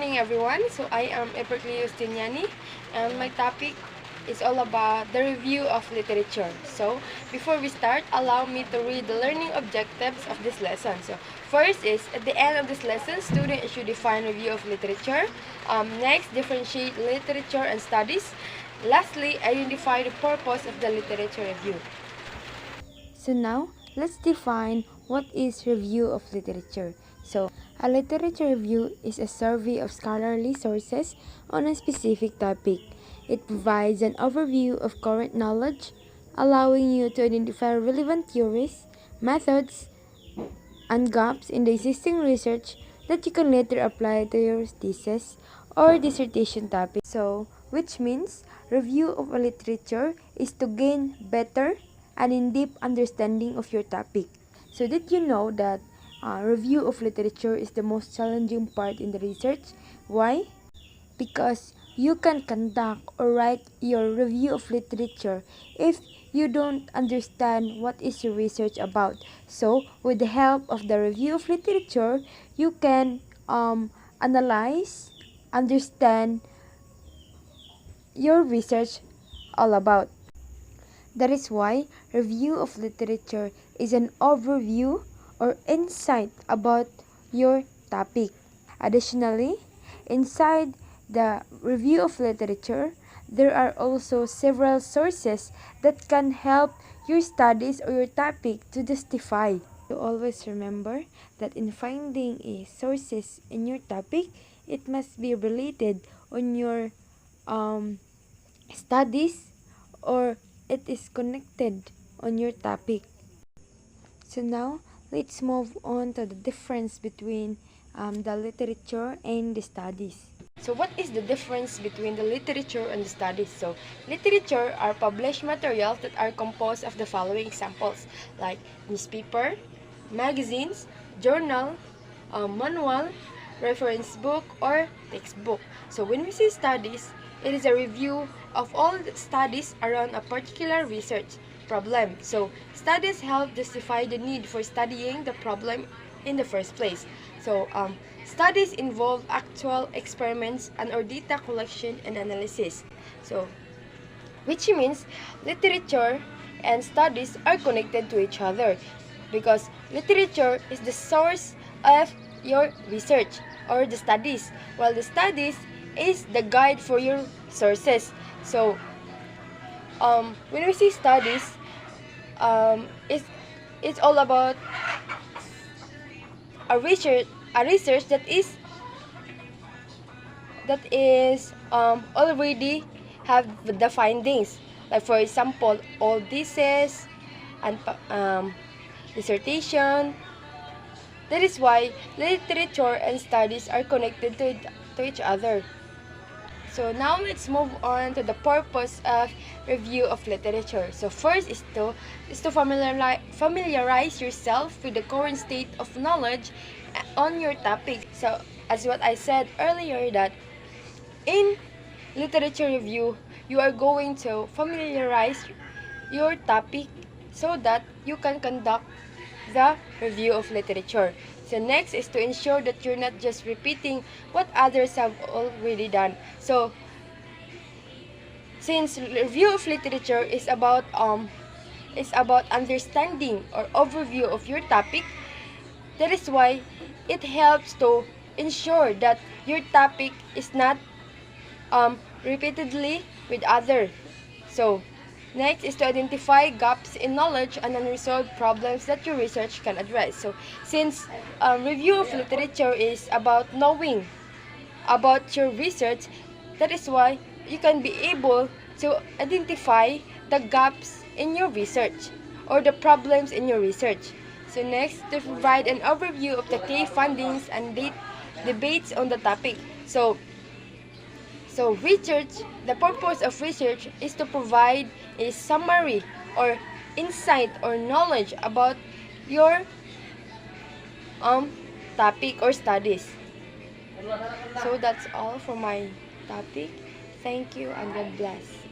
morning, everyone. So I am Eperclea Justiniani, and my topic is all about the review of literature. So before we start, allow me to read the learning objectives of this lesson. So first is, at the end of this lesson, students should define review of literature. Next, differentiate literature and studies. Lastly, identify the purpose of the literature review. So now, let's define what is review of literature. So, a literature review is a survey of scholarly sources on a specific topic. It provides an overview of current knowledge, allowing you to identify relevant theories, methods, and gaps in the existing research that you can later apply to your thesis or dissertation topic. So, which means review of a literature is to gain better and in-depth understanding of your topic. So, did you know that review of literature is the most challenging part in the research? Why? Because you can conduct or write your review of literature if you don't understand what is your research about. So, with the help of the review of literature, you can analyze, understand your research all about. That is why review of literature is an overview or insight about your topic. Additionally, inside the review of literature, there are also several sources that can help your studies or your topic to justify. So always remember that in finding a sources in your topic, it must be related on your studies or it is connected on your topic. So now, let's move on to the difference between the literature and the studies. So what is the difference between the literature and the studies? So literature are published materials that are composed of the following examples, like newspaper, magazines, journal, manual, reference book, or textbook. So when we say studies, it is a review of all the studies around a particular research problem. So studies help justify the need for studying the problem in the first place. So studies involve actual experiments and or data collection and analysis. So which means literature and studies are connected to each other because literature is the source of your research or the studies, while the studies is the guide for your sources. So when we see studies, it's all about a research that is already have the findings, like for example all thesis and dissertation. That is why literature and studies are connected to each other. So now let's move on to the purpose of review of literature. So first is to familiarize yourself with the current state of knowledge on your topic. So as what I said earlier, that in literature review, you are going to familiarize your topic so that you can conduct the review of literature. So next is to ensure that you're not just repeating what others have already done. So since review of literature is about understanding or overview of your topic, that is why it helps to ensure that your topic is not repeatedly with other. So next is to identify gaps in knowledge and unresolved problems that your research can address. So since review of literature is about knowing about your research, that is why you can be able to identify the gaps in your research or the problems in your research. So next, to provide an overview of the key findings and debates on the topic. So research, the purpose of research is to provide a summary or insight or knowledge about your topic or studies. So that's all for my topic. Thank you and God bless.